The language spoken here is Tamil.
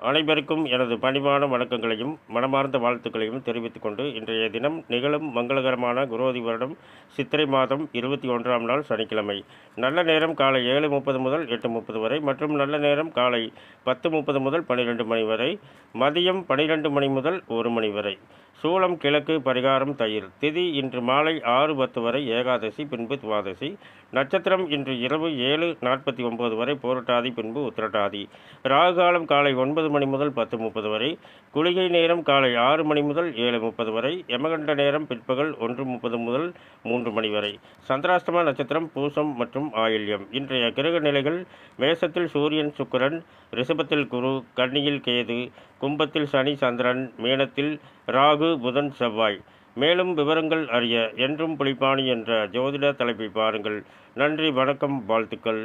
அனைவருக்கும் எனது பணிவான வணக்கங்களையும் மனமார்ந்த வாழ்த்துக்களையும் தெரிவித்துக் கொண்டு இன்றைய தினம் நிகழும் மங்களகரமான குரோதி வருடம் சித்திரை மாதம் 21ஆம் நாள் சனிக்கிழமை. நல்ல நேரம் காலை 7:30 முதல் 8:30 வரை மற்றும் நல்ல நேரம் காலை 10:30 முதல் 12 மணி வரை, மதியம் 12 மணி முதல் 1 மணி வரை. சூலம் கிழக்கு, பரிகாரம் தயிர். திதி இன்று மாலை 6:10 வரை ஏகாதசி, பின்பு துவாதசி. நட்சத்திரம் இன்று இரவு 7:49 வரை பூரட்டாதி, பின்பு உத்திரட்டாதி. ராகுகாலம் காலை 9 மணி முதல் 10:30 வரை. குளிகை நேரம் காலை 6 மணி முதல் 7:30 வரை. யமகண்ட நேரம் பிற்பகல் 1:30 முதல் 3 மணி வரை. சந்திராஷ்டம நட்சத்திரம் பூசம் மற்றும் ஆயில்யம். இன்றைய கிரக நிலைகள்: மேசத்தில் சூரியன் சுக்கிரன், ரிஷபத்தில் குரு, கன்னியில் கேது, கும்பத்தில் சனி சந்திரன், மீனத்தில் ராகு புதன் செவ்வாய். மேலும் விவரங்கள் அறிய என்றும் புலிப்பாணி என்ற ஜோதிட தலைப்பை பாருங்கள். நன்றி, வணக்கம், வாழ்த்துக்கள்.